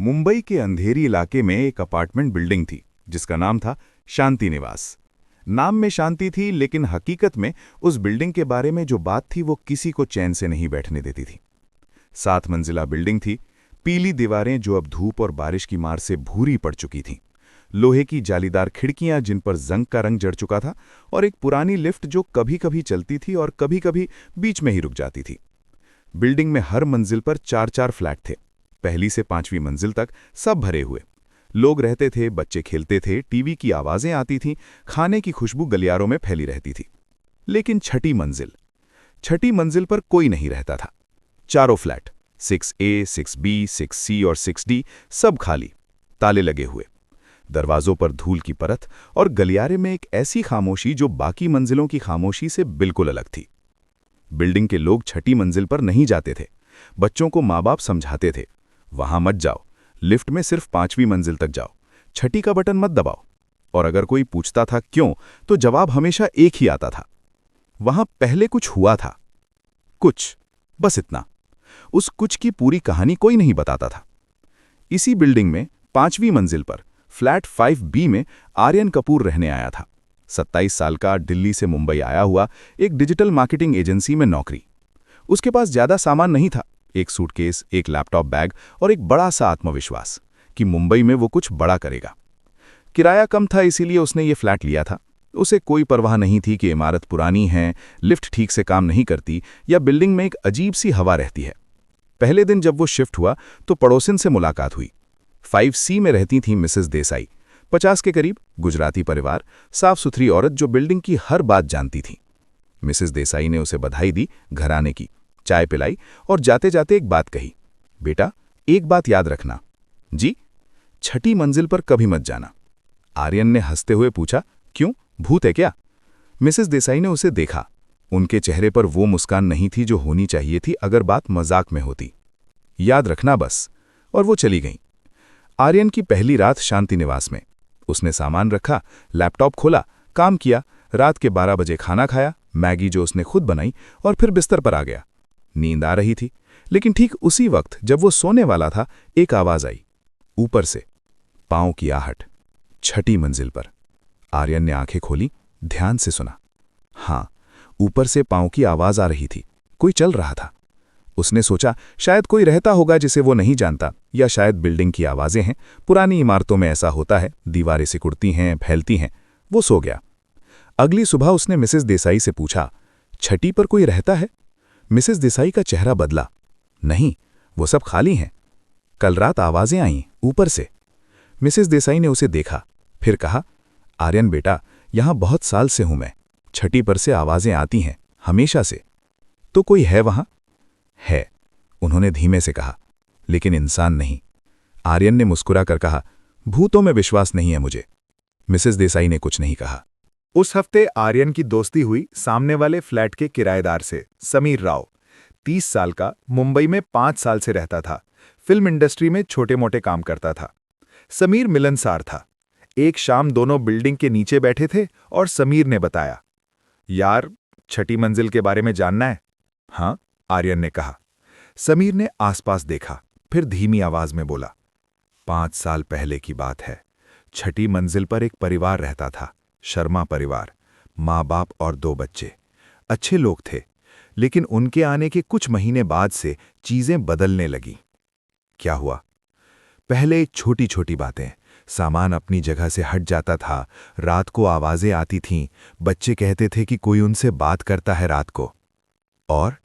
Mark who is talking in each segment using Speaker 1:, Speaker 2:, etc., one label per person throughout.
Speaker 1: मुंबई के अंधेरी इलाके में एक अपार्टमेंट बिल्डिंग थी जिसका नाम था शांति निवास। नाम में शांति थी, लेकिन हकीकत में उस बिल्डिंग के बारे में जो बात थी वो किसी को चैन से नहीं बैठने देती थी। 7 मंजिला बिल्डिंग थी, पीली दीवारें जो अब धूप और बारिश की मार से भूरी पड़ चुकी थीं, लोहे की जालीदार खिड़कियां जिन पर जंग का रंग जड़ चुका था, और एक पुरानी लिफ्ट जो कभी कभी चलती थी और कभी कभी बीच में ही रुक जाती थी। बिल्डिंग में हर मंजिल पर 4-4 फ्लैट थे, पहली से 5वीं मंजिल तक, सब भरे हुए। लोग रहते थे, बच्चे खेलते थे, टीवी की आवाजें आती थीं, खाने की खुशबू गलियारों में फैली रहती थी। लेकिन छठी मंजिल पर कोई नहीं रहता था। चारों फ्लैट 6A, 6B, 6C और 6D सब खाली, ताले लगे हुए, दरवाजों पर धूल की परत और गलियारे में एक ऐसी खामोशी जो बाकी मंजिलों की खामोशी से बिल्कुल अलग थी। बिल्डिंग के लोग छठी मंजिल पर नहीं जाते थे। बच्चों को माँ बाप समझाते थे, वहां मत जाओ, लिफ्ट में सिर्फ 5वीं मंजिल तक जाओ, छठी का बटन मत दबाओ। और अगर कोई पूछता था क्यों, तो जवाब हमेशा एक ही आता था, वहां पहले कुछ हुआ था। कुछ, बस इतना। उस कुछ की पूरी कहानी कोई नहीं बताता था। इसी बिल्डिंग में 5वीं मंजिल पर फ्लैट 5B में आर्यन कपूर रहने आया था। 27 साल का, दिल्ली से मुंबई आया हुआ, एक डिजिटल मार्केटिंग एजेंसी में नौकरी। उसके पास ज्यादा सामान नहीं था, एक सूटकेस, एक लैपटॉप बैग और एक बड़ा सा आत्मविश्वास कि मुंबई में वो कुछ बड़ा करेगा। किराया कम था, इसीलिए उसने ये फ्लैट लिया था। उसे कोई परवाह नहीं थी कि इमारत पुरानी है, लिफ्ट ठीक से काम नहीं करती या बिल्डिंग में एक अजीब सी हवा रहती है। पहले दिन जब वो शिफ्ट हुआ तो पड़ोसिन से मुलाकात हुई। 5C में रहती थी मिसेस देसाई, 50 के करीब, गुजराती परिवार, साफ सुथरी औरत जो बिल्डिंग की हर बात जानती थी। मिसेस देसाई ने उसे बधाई दी, घर आने की, चाय पिलाई और जाते जाते एक बात कही, बेटा एक बात याद रखना। जी? छठी मंजिल पर कभी मत जाना। आर्यन ने हंसते हुए पूछा, क्यों, भूत है क्या? मिसेस देसाई ने उसे देखा। उनके चेहरे पर वो मुस्कान नहीं थी जो होनी चाहिए थी अगर बात मजाक में होती। याद रखना बस। और वो चली गईं। आर्यन की पहली रात शांति निवास में। उसने सामान रखा, लैपटॉप खोला, काम किया, रात के 12 बजे खाना खाया, मैगी जो उसने खुद बनाई, और फिर बिस्तर पर आ गया। नींद आ रही थी, लेकिन ठीक उसी वक्त जब वो सोने वाला था, एक आवाज आई, ऊपर से, पांव की आहट। छठी मंजिल पर। आर्यन ने आंखें खोली, ध्यान से सुना। हाँ, ऊपर से पांव की आवाज आ रही थी, कोई चल रहा था। उसने सोचा शायद कोई रहता होगा जिसे वो नहीं जानता, या शायद बिल्डिंग की आवाजें हैं, पुरानी इमारतों में ऐसा होता है, दीवारें सिकुड़ती हैं, फैलती हैं। वो सो गया। अगली सुबह उसने मिसेस देसाई से पूछा, छठी पर कोई रहता है? मिसेस देसाई का चेहरा बदला। नहीं, वो सब खाली हैं। कल रात आवाजें आईं, ऊपर से। मिसेस देसाई ने उसे देखा, फिर कहा, आर्यन बेटा, यहां बहुत साल से हूं मैं, छठी पर से आवाजें आती हैं, हमेशा से। तो कोई है वहां? है, उन्होंने धीमे से कहा, लेकिन इंसान नहीं। आर्यन ने मुस्कुरा कर कहा, भूतों में विश्वास नहीं है मुझे। मिसेस देसाई ने कुछ नहीं कहा।
Speaker 2: उस हफ्ते आर्यन की दोस्ती हुई सामने वाले फ्लैट के किराएदार से, समीर राव। 30 साल का, मुंबई में 5 साल से रहता था, फिल्म इंडस्ट्री में छोटे मोटे काम करता था। समीर मिलनसार था। एक शाम दोनों बिल्डिंग के नीचे बैठे थे और समीर ने बताया, यार, छठी मंजिल के बारे में जानना है? हाँ, आर्यन ने कहा। समीर ने आसपास देखा, फिर धीमी आवाज में बोला, 5 साल पहले की बात है। छठी मंजिल पर एक परिवार रहता था, शर्मा परिवार, माँ बाप और 2 बच्चे। अच्छे लोग थे, लेकिन उनके आने के कुछ महीने बाद से चीजें बदलने लगी। क्या हुआ? पहले छोटी छोटी बातें, सामान अपनी जगह से हट जाता था, रात को आवाजें आती थीं, बच्चे कहते थे कि कोई उनसे बात करता है रात को। और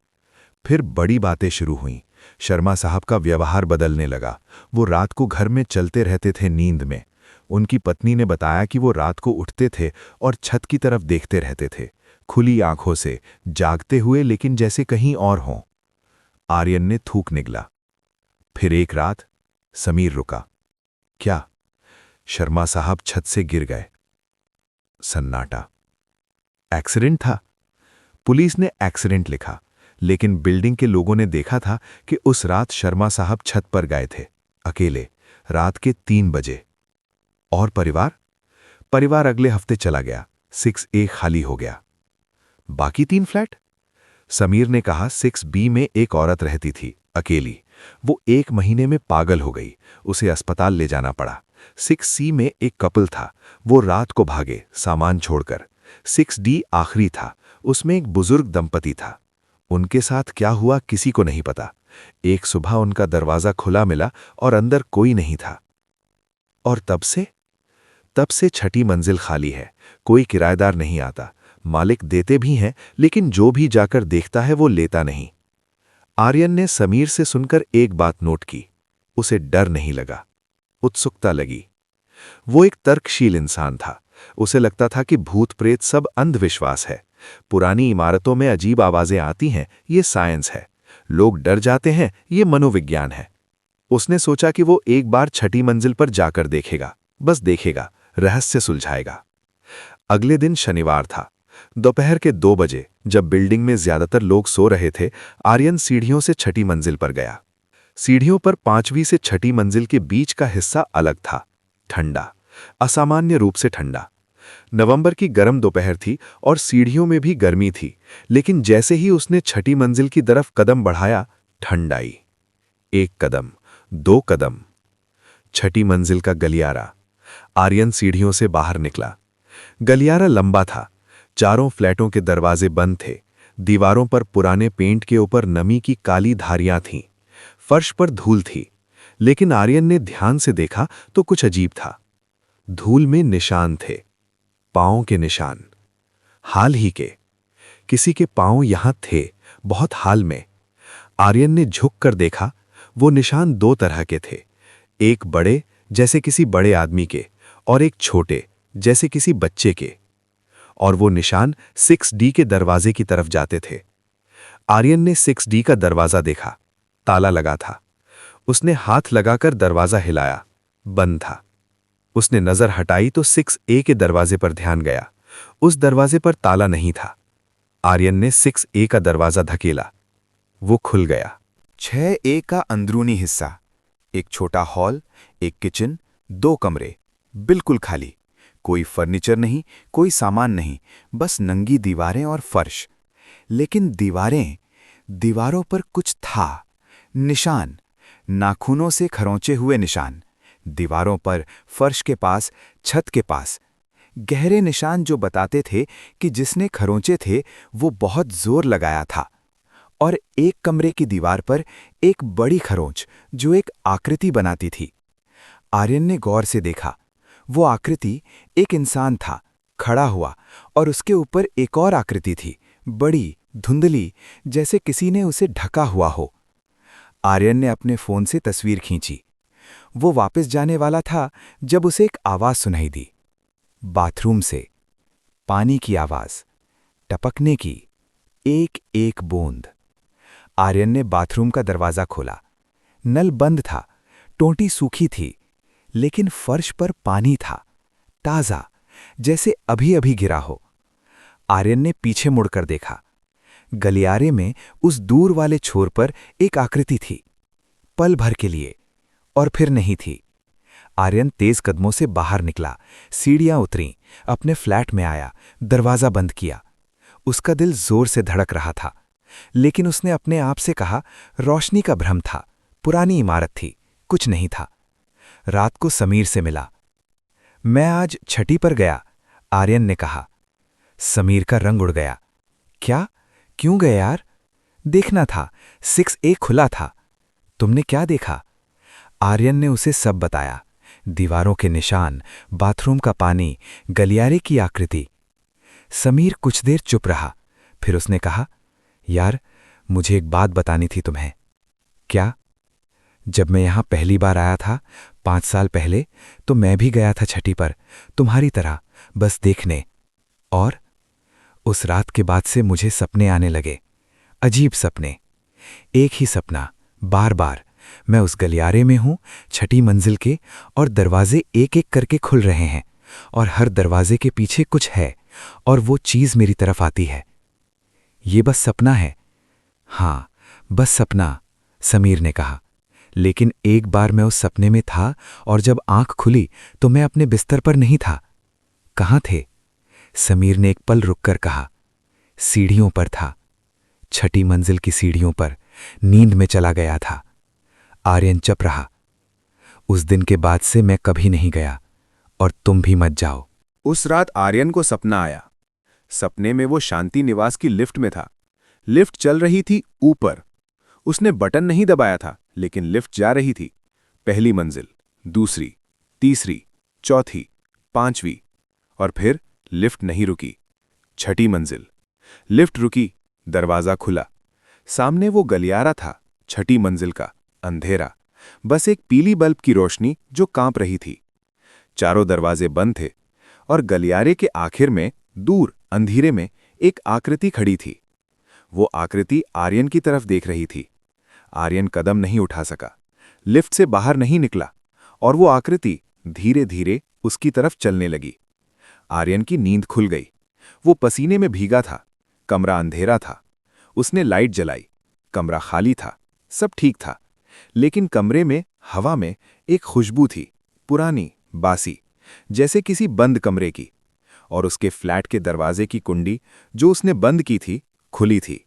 Speaker 2: फिर बड़ी बातें शुरू हुईं। शर्मा साहब का व्यवहार बदलने लगा। वो रात को घर में चलते रहते थे नींद में। उनकी पत्नी ने बताया कि वो रात को उठते थे और छत की तरफ देखते रहते थे, खुली आंखों से, जागते हुए, लेकिन जैसे कहीं और हों। आर्यन ने थूक निगला। फिर एक रात समीर रुका। क्या? शर्मा साहब छत से गिर गए। सन्नाटा। एक्सीडेंट था। पुलिस ने एक्सीडेंट लिखा, लेकिन बिल्डिंग के लोगों ने देखा था कि उस रात शर्मा साहब छत पर गए थे, अकेले, रात के 3 बजे। और परिवार अगले हफ्ते चला गया। 6A खाली हो गया। बाकी 3 फ्लैट? समीर ने कहा, 6B में एक औरत रहती थी, अकेली। वो 1 महीने में पागल हो गई, उसे अस्पताल ले जाना पड़ा। 6C में एक कपल था, वो रात को भागे सामान छोड़कर। 6D आखिरी था, उसमें एक बुजुर्ग दंपति था। उनके साथ क्या हुआ किसी को नहीं पता। एक सुबह उनका दरवाजा खुला मिला और अंदर कोई नहीं था। और तब से 6ठी मंजिल खाली है, कोई किराएदार नहीं आता। मालिक देते भी हैं, लेकिन जो भी जाकर देखता है वो लेता नहीं। आर्यन ने समीर से सुनकर एक बात नोट की, उसे डर नहीं लगा, उत्सुकता लगी। वो एक तर्कशील इंसान था। उसे लगता था कि भूत प्रेत सब अंधविश्वास है। पुरानी इमारतों में अजीब आवाजें आती हैं, ये साइंस है। लोग डर जाते हैं, ये मनोविज्ञान है। उसने सोचा कि वो एक बार 6ठी मंजिल पर जाकर देखेगा, बस देखेगा, रहस्य सुलझाएगा। अगले दिन शनिवार था। दोपहर के 2 बजे, जब बिल्डिंग में ज्यादातर लोग सो रहे थे, आर्यन सीढ़ियों से 6ठी मंजिल पर गया। सीढ़ियों पर 5वीं से 6ठी मंजिल के बीच का हिस्सा अलग था, ठंडा, असामान्य रूप से ठंडा। नवंबर की गर्म दोपहर थी और सीढ़ियों में भी गर्मी थी, लेकिन जैसे ही उसने 6ठी मंजिल की तरफ कदम बढ़ाया, ठंड आई। 1 कदम, 2 कदम, 6ठी मंजिल का गलियारा। आर्यन सीढ़ियों से बाहर निकला। गलियारा लंबा था, चारों फ्लैटों के दरवाजे बंद थे। दीवारों पर पुराने पेंट के ऊपर नमी की काली धारियां थीं। फर्श पर धूल थी, लेकिन आर्यन ने ध्यान से देखा तो कुछ अजीब था। धूल में निशान थे, पांवों के निशान, हाल ही के। किसी के पांव यहां थे, बहुत हाल में। आर्यन ने झुककर देखा, वो निशान 2 तरह के थे, एक बड़े जैसे किसी बड़े आदमी के और एक छोटे जैसे किसी बच्चे के। और वो निशान 6D के दरवाजे की तरफ जाते थे। आर्यन ने 6D का दरवाजा देखा, ताला लगा था। उसने हाथ लगाकर दरवाजा हिलाया, बंद था। उसने नजर हटाई तो 6A के दरवाजे पर ध्यान गया। उस दरवाजे पर ताला नहीं था। आर्यन ने 6A का दरवाजा धकेला, वो खुल गया।
Speaker 1: 6A का अंदरूनी हिस्सा, एक छोटा हॉल, एक किचन, 2 कमरे, बिल्कुल खाली। कोई फर्नीचर नहीं, कोई सामान नहीं, बस नंगी दीवारें और फर्श। लेकिन दीवारों पर कुछ था, निशान, नाखूनों से खरोंचे हुए निशान। दीवारों पर, फर्श के पास, छत के पास, गहरे निशान जो बताते थे कि जिसने खरोंचे थे वो बहुत जोर लगाया था। और एक कमरे की दीवार पर एक बड़ी खरोंच जो एक आकृति बनाती थी। आर्यन ने गौर से देखा, वो आकृति एक इंसान था, खड़ा हुआ, और उसके ऊपर एक और आकृति थी, बड़ी, धुंधली, जैसे किसी ने उसे ढका हुआ हो। आर्यन ने अपने फोन से तस्वीर खींची। वो वापस जाने वाला था जब उसे एक आवाज सुनाई दी, बाथरूम से, पानी की आवाज, टपकने की, एक एक बूंद। आर्यन ने बाथरूम का दरवाजा खोला। नल बंद था, टोंटी सूखी थी, लेकिन फर्श पर पानी था, ताजा, जैसे अभी अभी गिरा हो। आर्यन ने पीछे मुड़कर देखा। गलियारे में उस दूर वाले छोर पर एक आकृति थी, पल भर के लिए, और फिर नहीं थी। आर्यन तेज कदमों से बाहर निकला, सीढ़ियां उतरीं, अपने फ्लैट में आया, दरवाजा बंद किया। उसका दिल जोर से धड़क रहा था, लेकिन उसने अपने आप से कहा, रोशनी का भ्रम था, पुरानी इमारत थी, कुछ नहीं था। रात को समीर से मिला। मैं आज 6ठी पर गया, आर्यन ने कहा। समीर का रंग उड़ गया। क्या? क्यों गए यार? देखना था, 6A खुला था। तुमने क्या देखा? आर्यन ने उसे सब बताया, दीवारों के निशान, बाथरूम का पानी, गलियारे की आकृति। समीर कुछ देर चुप रहा, फिर उसने कहा, यार, मुझे एक बात बतानी थी तुम्हें। क्या? जब मैं यहां पहली बार आया था 5 साल पहले, तो मैं भी गया था 6ठी पर, तुम्हारी तरह, बस देखने। और उस रात के बाद से मुझे सपने आने लगे, अजीब सपने। एक ही सपना, बार बार। मैं उस गलियारे में हूं, 6ठी मंजिल के, और दरवाजे एक एक करके खुल रहे हैं, और हर दरवाजे के पीछे कुछ है, और वो चीज मेरी तरफ आती है। ये बस सपना है। हां, बस सपना, समीर ने कहा। लेकिन एक बार मैं उस सपने में था, और जब आंख खुली तो मैं अपने बिस्तर पर नहीं था। कहां थे? समीर ने एक पल रुककर कहा, सीढ़ियों पर था, 6ठी मंजिल की सीढ़ियों पर,
Speaker 3: नींद में चला गया था। आर्यन चुप रहा। उस दिन के बाद से मैं कभी नहीं गया, और तुम भी मत जाओ।
Speaker 4: उस रात आर्यन को सपना आया। सपने में वो शांति निवास की लिफ्ट में था। लिफ्ट चल रही थी ऊपर। उसने बटन नहीं दबाया था, लेकिन लिफ्ट जा रही थी। पहली मंजिल, दूसरी, तीसरी, चौथी, पांचवी, और फिर लिफ्ट नहीं रुकी। छठी मंजिल। लिफ्ट रुकी, दरवाजा खुला। सामने वो गलियारा था, छठी मंजिल का, अंधेरा, बस एक पीली बल्ब की रोशनी जो कांप रही थी। चारों दरवाजे बंद थे, और गलियारे के आखिर में, दूर अंधेरे में, एक आकृति खड़ी थी। वो आकृति आर्यन की तरफ देख रही थी। आर्यन कदम नहीं उठा सका, लिफ्ट से बाहर नहीं निकला, और वो आकृति धीरे धीरे उसकी तरफ चलने लगी। आर्यन की नींद खुल गई। वो पसीने में भीगा था। कमरा अंधेरा था। उसने लाइट जलाई। कमरा खाली था, सब ठीक था। लेकिन कमरे में, हवा में एक खुशबू थी, पुरानी, बासी, जैसे किसी बंद कमरे की। और उसके फ्लैट के दरवाजे की कुंडी, जो उसने बंद की थी, खुली थी।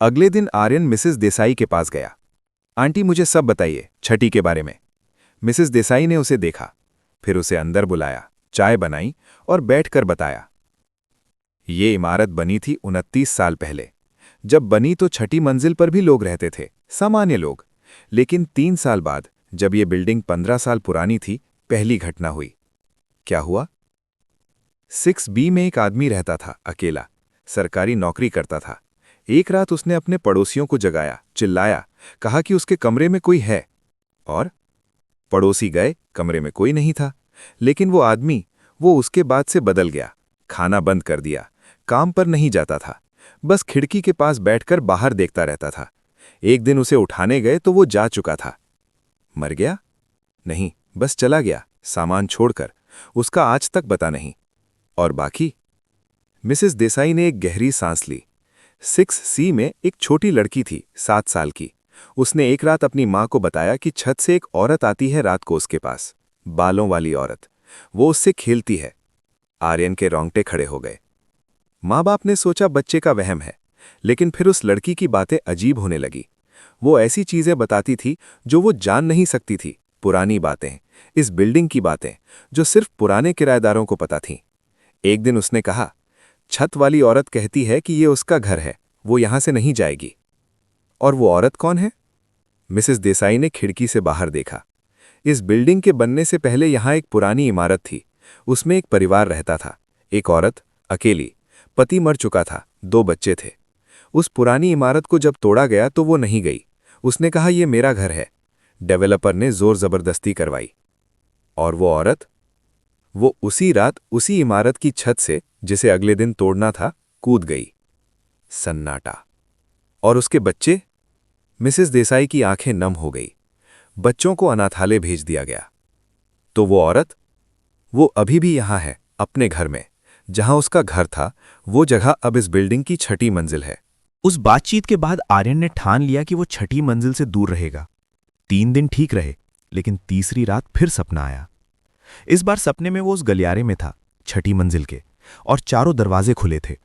Speaker 4: अगले दिन आर्यन मिसेस देसाई के पास गया। आंटी, मुझे सब बताइए छठी के बारे में। मिसेस देसाई ने उसे देखा, फिर उसे अंदर बुलाया, चाय बनाई और बैठकर बताया। ये इमारत बनी थी 29 साल पहले। जब बनी तो छठी मंजिल पर भी लोग रहते थे, सामान्य लोग। लेकिन 3 साल बाद, जब ये बिल्डिंग 15 साल पुरानी थी, पहली घटना हुई। क्या हुआ? 6B में एक आदमी रहता था, अकेला, सरकारी नौकरी करता था। एक रात उसने अपने पड़ोसियों को जगाया, चिल्लाया, कहा कि उसके कमरे में कोई है। और पड़ोसी गए, कमरे में कोई नहीं था। लेकिन वो आदमी, वो उसके बाद से बदल गया। खाना बंद कर दिया, काम पर नहीं जाता था, बस खिड़की के पास बैठकर बाहर देखता रहता था। एक दिन उसे उठाने गए तो वो जा चुका था। मर गया? नहीं, बस चला गया, सामान छोड़कर। उसका आज तक पता नहीं। और बाकी? मिसेस देसाई ने एक गहरी सांस ली। 6C में एक छोटी लड़की थी, 7 साल की। उसने एक रात अपनी मां को बताया कि छत से एक औरत आती है रात को उसके पास, बालों वाली औरत। वो उससे खेलती है। आर्यन के रोंगटे खड़े हो गए। माँ बाप ने सोचा बच्चे का वहम है, लेकिन फिर उस लड़की की बातें अजीब होने लगी। वो ऐसी चीजें बताती थी जो वो जान नहीं सकती थी, पुरानी बातें, इस बिल्डिंग की बातें, जो सिर्फ पुराने किराएदारों को पता थीं। एक दिन उसने कहा, छत वाली औरत कहती है कि ये उसका घर है, वो यहां से नहीं जाएगी। और वो औरत कौन है? मिसेस देसाई ने खिड़की से बाहर देखा। इस बिल्डिंग के बनने से पहले यहां एक पुरानी इमारत थी। उसमें एक परिवार रहता था। एक औरत, अकेली, पति मर चुका था, 2 बच्चे थे। उस पुरानी इमारत को जब तोड़ा गया तो वो नहीं गई। उसने कहा, ये मेरा घर है। डेवलपर ने जोर जबरदस्ती करवाई। और वो औरत? वो उसी रात उसी इमारत की छत से, जिसे अगले दिन तोड़ना था, कूद गई। सन्नाटा। और उसके बच्चे? मिसेस देसाई की आंखें नम हो गई। बच्चों को अनाथालय भेज दिया गया। तो वो औरत? वो अभी भी यहां है, अपने घर में। जहां उसका घर था, वो जगह अब इस बिल्डिंग की छठी मंजिल है।
Speaker 5: उस बातचीत के बाद आर्यन ने ठान लिया कि वो छठी मंजिल से दूर रहेगा। 3 दिन ठीक रहे, लेकिन तीसरी रात फिर सपना आया। इस बार सपने में वो उस गलियारे में था, छठी मंजिल के, और चारों दरवाजे खुले थे।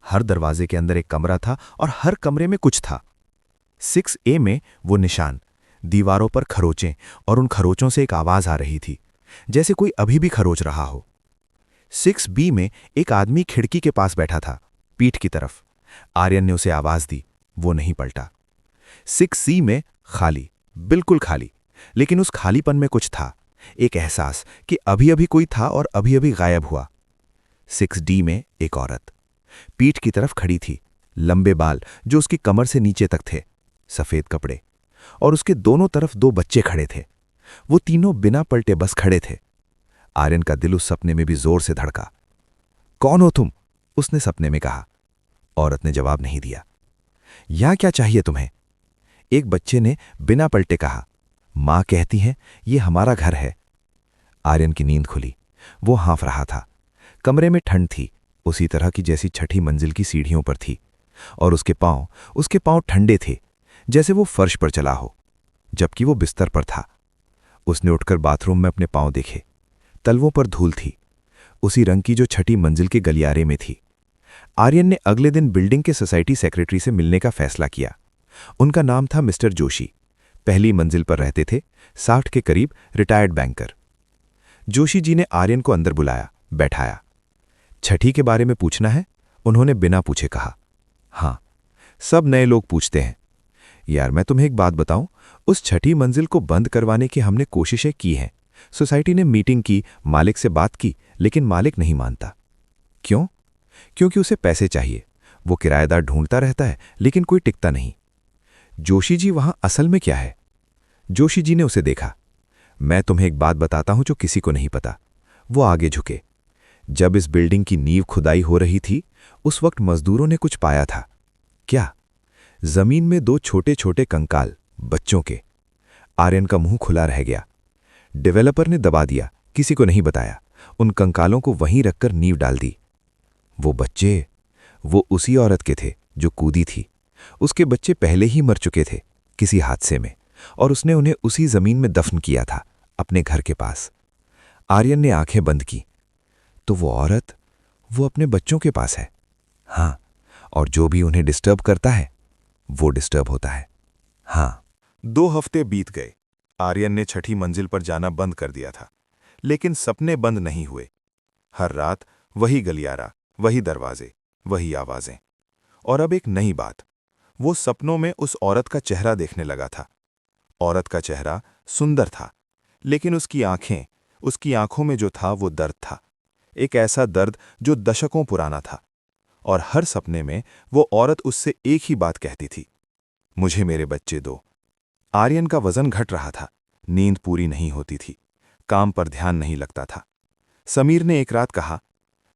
Speaker 5: हर दरवाजे के अंदर एक कमरा था और हर कमरे में कुछ था। 6A में वो निशान, दीवारों पर खरोचें, और उन खरोचों से एक आवाज आ रही थी, जैसे कोई अभी भी खरोच रहा हो। 6B में एक आदमी खिड़की के पास बैठा था, पीठ की तरफ। आर्यन ने उसे आवाज दी, वो नहीं पलटा। 6C में खाली, बिल्कुल खाली, लेकिन उस खालीपन में कुछ था, एक एहसास कि अभी अभी कोई था और अभी अभी गायब हुआ। 6D में एक औरत पीठ की तरफ खड़ी थी, लंबे बाल जो उसकी कमर से नीचे तक थे, सफेद कपड़े, और उसके दोनों तरफ 2 बच्चे खड़े थे। वो तीनों बिना पलटे बस खड़े थे। आर्यन का दिल उस सपने में भी जोर से धड़का। कौन हो तुम? उसने सपने में कहा। औरत ने जवाब नहीं दिया। यहां क्या चाहिए तुम्हें? एक बच्चे ने बिना पलटे कहा। मां कहती हैं ये हमारा घर है। आर्यन की नींद खुली। वो हाँफ रहा था। कमरे में ठंड थी, उसी तरह की जैसी छठी मंजिल की सीढ़ियों पर थी, और उसके पांव ठंडे थे, जैसे वो फर्श पर चला हो, जबकि वो बिस्तर पर था। उसने उठकर बाथरूम में अपने पांव देखे। तलवों पर धूल थी, उसी रंग की जो छठी मंजिल के गलियारे में थी। आर्यन ने अगले दिन बिल्डिंग के सोसाइटी सेक्रेटरी से मिलने का फैसला किया। उनका नाम था मिस्टर जोशी। पहली मंजिल पर रहते थे, 60 के करीब, रिटायर्ड बैंकर। जोशी जी ने आर्यन को अंदर बुलाया, बैठाया। छठी के बारे में पूछना है? उन्होंने बिना पूछे कहा। हाँ, सब नए लोग पूछते हैं। यार मैं तुम्हें एक बात बताऊं, उस छठी मंजिल को बंद करवाने की हमने कोशिशें की हैं। सोसाइटी ने मीटिंग की, मालिक से बात की, लेकिन मालिक नहीं मानता। क्यों? क्योंकि उसे पैसे चाहिए। वो किराएदार ढूंढता रहता है, लेकिन कोई टिकता नहीं। जोशी जी वहां असल में क्या है? जोशी जी ने उसे देखा। मैं तुम्हें एक बात बताता हूं जो किसी को नहीं पता। वो आगे झुके। जब इस बिल्डिंग की नींव खुदाई हो रही थी, उस वक्त मजदूरों ने कुछ पाया था। क्या? जमीन में 2 छोटे छोटे कंकाल, बच्चों के। आर्यन का मुंह खुला रह गया। डेवलपर ने दबा दिया, किसी को नहीं बताया। उन कंकालों को वहीं रखकर नींव डाल दी। वो बच्चे, वो उसी औरत के थे जो कूदी थी। उसके बच्चे पहले ही मर चुके थे किसी हादसे में, और उसने उन्हें उसी जमीन में दफन किया था, अपने घर के पास। आर्यन ने आंखें बंद की। तो वो औरत, वो अपने बच्चों के पास है। हाँ, और जो भी उन्हें डिस्टर्ब करता है, वो डिस्टर्ब होता है। हाँ।
Speaker 2: 2 हफ्ते बीत गए। आर्यन ने छठी मंजिल पर जाना बंद कर दिया था, लेकिन सपने बंद नहीं हुए। हर रात वही गलियारा, वही दरवाजे, वही आवाजें। और अब एक नई बात, वो सपनों में उस औरत का चेहरा देखने लगा था। औरत का चेहरा सुंदर था, लेकिन उसकी आंखों में जो था वो दर्द था। एक ऐसा दर्द जो दशकों पुराना था। और हर सपने में वो औरत उससे एक ही बात कहती थी, मुझे मेरे बच्चे दो। आर्यन का वजन घट रहा था, नींद पूरी नहीं होती थी, काम पर ध्यान नहीं लगता था। समीर ने एक रात कहा,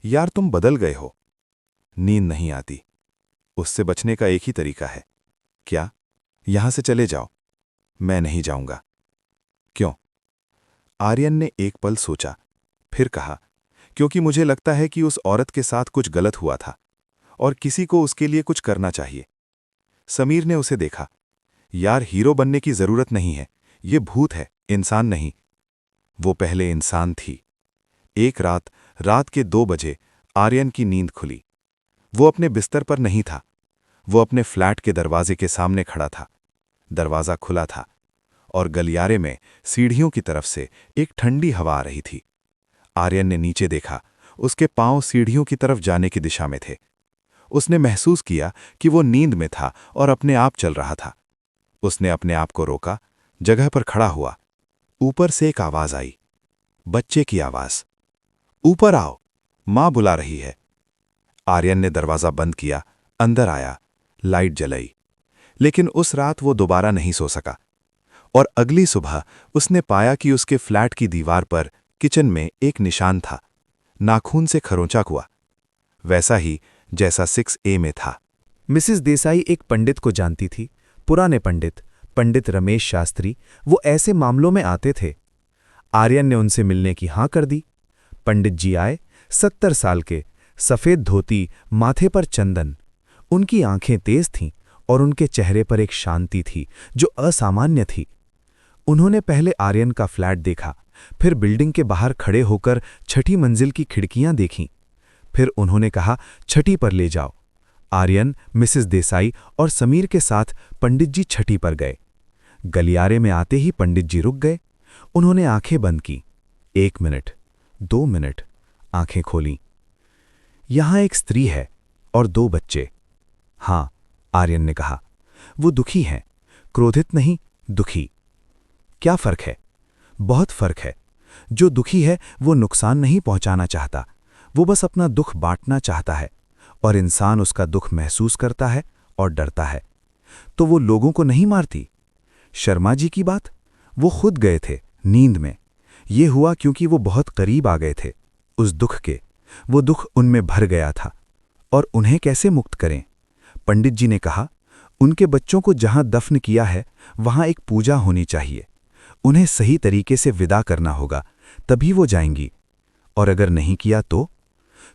Speaker 2: यार तुम बदल गए हो। नींद नहीं आती। उससे बचने का एक ही तरीका है। क्या? यहां से चले जाओ। मैं नहीं जाऊंगा। क्यों? आर्यन ने एक पल सोचा, फिर कहा, क्योंकि मुझे लगता है कि उस औरत के साथ कुछ गलत हुआ था, और किसी को उसके लिए कुछ करना चाहिए। समीर ने उसे देखा। यार हीरो बनने की जरूरत नहीं है, ये भूत है, इंसान नहीं। वो पहले इंसान थी। एक रात के 2 बजे आर्यन की नींद खुली। वो अपने बिस्तर पर नहीं था, वो अपने फ्लैट के दरवाजे के सामने खड़ा था। दरवाजा खुला था, और गलियारे में सीढ़ियों की तरफ से एक ठंडी हवा आ रही थी। आर्यन ने नीचे देखा, उसके पांव सीढ़ियों की तरफ जाने की दिशा में थे। उसने महसूस किया कि वो नींद में था और अपने आप चल रहा था। उसने अपने आप को रोका, जगह पर खड़ा हुआ। ऊपर से एक आवाज आई, बच्चे की आवाज। ऊपर आओ, मां बुला रही है। आर्यन ने दरवाजा बंद किया, अंदर आया, लाइट जलाई। लेकिन उस रात वो दोबारा नहीं सो सका। और अगली सुबह उसने पाया कि उसके फ्लैट की दीवार पर किचन में एक निशान था, नाखून से खरोंचा हुआ, वैसा ही जैसा 6A में था।
Speaker 5: मिसेस देसाई एक पंडित को जानती थी, पुराने पंडित रमेश शास्त्री। वो ऐसे मामलों में आते थे। आर्यन ने उनसे मिलने की हां कर दी। पंडित जी आए, 70 साल के, सफेद धोती, माथे पर चंदन। उनकी आंखें तेज थीं और उनके चेहरे पर एक शांति थी जो असामान्य थी। उन्होंने पहले आर्यन का फ्लैट देखा, फिर बिल्डिंग के बाहर खड़े होकर छठी मंजिल की खिड़कियां देखीं। फिर उन्होंने कहा, छठी पर ले जाओ। आर्यन, मिसेस देसाई और समीर के साथ पंडित जी छठी पर गए। गलियारे में आते ही पंडित जी रुक गए। उन्होंने आंखें बंद की। 1 मिनट, 2 मिनट, आंखें खोलीं। यहां एक स्त्री है और 2 बच्चे। हां, आर्यन ने कहा। वो दुखी हैं, क्रोधित नहीं, दुखी। क्या फर्क है? बहुत फर्क है। जो दुखी है वो नुकसान नहीं पहुंचाना चाहता, वो बस अपना दुख बांटना चाहता है, और इंसान उसका दुख महसूस करता है और डरता है। तो वो लोगों को नहीं मारती। शर्मा जी की बात, वो खुद गए थे नींद में। ये हुआ क्योंकि वो बहुत करीब आ गए थे उस दुख के। वो दुख उनमें भर गया था, और उन्हें कैसे मुक्त करें? पंडित जी ने कहा, उनके बच्चों को जहां दफन किया है वहां एक पूजा होनी चाहिए। उन्हें सही तरीके से विदा करना होगा, तभी वो जाएंगी। और अगर नहीं किया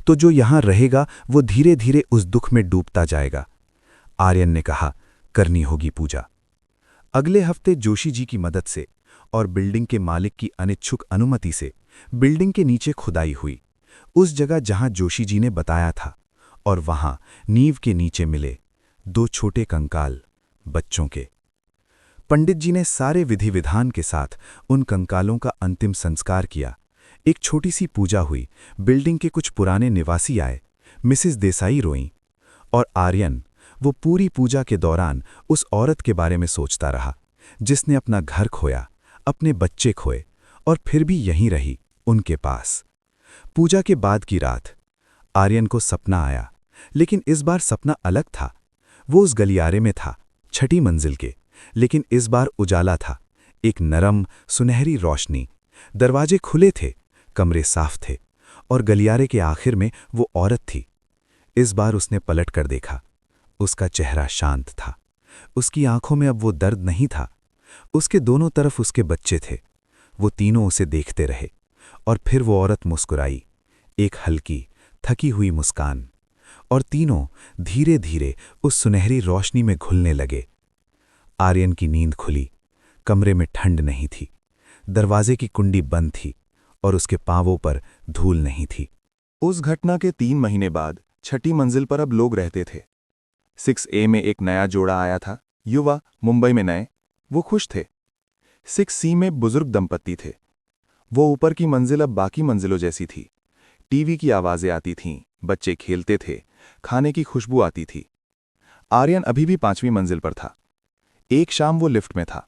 Speaker 5: तो जो यहां रहेगा वो धीरे धीरे उस दुख में डूबता जाएगा। आर्यन ने कहा, करनी होगी पूजा। अगले हफ्ते जोशी जी की मदद से और बिल्डिंग के मालिक की अनिच्छुक अनुमति से बिल्डिंग के नीचे खुदाई हुई, उस जगह जहां जोशी जी ने बताया था। और वहां नींव के नीचे मिले 2 छोटे कंकाल,
Speaker 3: बच्चों के। पंडित जी ने सारे विधि विधान के साथ उन कंकालों का अंतिम संस्कार किया। एक छोटी सी पूजा हुई, बिल्डिंग के कुछ पुराने निवासी आए, मिसेस देसाई रोईं, और आर्यन वो पूरी पूजा के दौरान उस औरत के बारे में सोचता रहा जिसने अपना घर खोया, अपने बच्चे खोए और फिर भी यहीं रही उनके पास। पूजा के बाद की रात आर्यन को सपना आया, लेकिन इस बार सपना अलग था। वो उस गलियारे में था, छठी मंजिल के, लेकिन इस बार उजाला था, एक नरम सुनहरी रोशनी। दरवाजे खुले थे, कमरे साफ थे और गलियारे के आखिर में वो औरत थी। इस बार उसने पलट कर देखा। उसका चेहरा शांत था, उसकी आंखों में अब वो दर्द नहीं था। उसके दोनों तरफ उसके बच्चे थे। वो तीनों उसे देखते रहे और फिर वो औरत मुस्कुराई, एक हल्की थकी हुई मुस्कान, और तीनों धीरे धीरे उस सुनहरी रोशनी में घुलने लगे। आर्यन की नींद खुली। कमरे में ठंड नहीं थी, दरवाजे की कुंडी बंद थी और उसके पांवों पर धूल नहीं थी।
Speaker 2: उस घटना के 3 महीने बाद छठी मंजिल पर अब लोग रहते थे। 6A में एक नया जोड़ा आया था, युवा, मुंबई में नए। वो खुश थे। 6C में बुजुर्ग दंपत्ति थे। वो ऊपर की मंजिल अब बाकी मंजिलों जैसी थी। टीवी की आवाजें आती थीं, बच्चे खेलते थे, खाने की खुशबू आती थी। आर्यन अभी भी 5वीं मंजिल पर था। एक शाम वो लिफ्ट में था।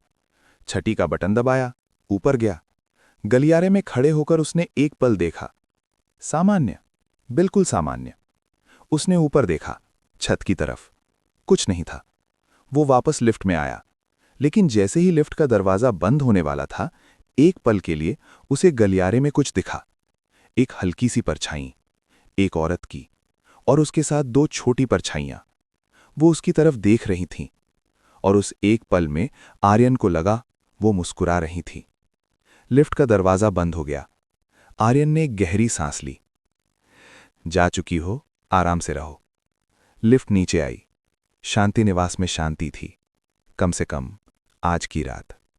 Speaker 2: छठी का बटन दबाया, ऊपर गया। गलियारे में खड़े होकर उसने एक पल देखा। सामान्य, बिल्कुल सामान्य। उसने ऊपर देखा, छत की तरफ। कुछ नहीं था। वो वापस लिफ्ट में आया, लेकिन जैसे ही लिफ्ट का दरवाजा बंद होने वाला था, एक पल के लिए उसे गलियारे में कुछ दिखा। एक हल्की सी परछाई, एक औरत की, और उसके साथ 2 छोटी परछाइयां। वो उसकी तरफ देख रही थीं, और उस एक पल में आर्यन को लगा वो मुस्कुरा रही थी। लिफ्ट का दरवाजा बंद हो गया। आर्यन ने एक गहरी सांस ली। जा चुकी हो, आराम से रहो। लिफ्ट नीचे आई। शांति निवास में शांति थी, कम से कम आज की रात।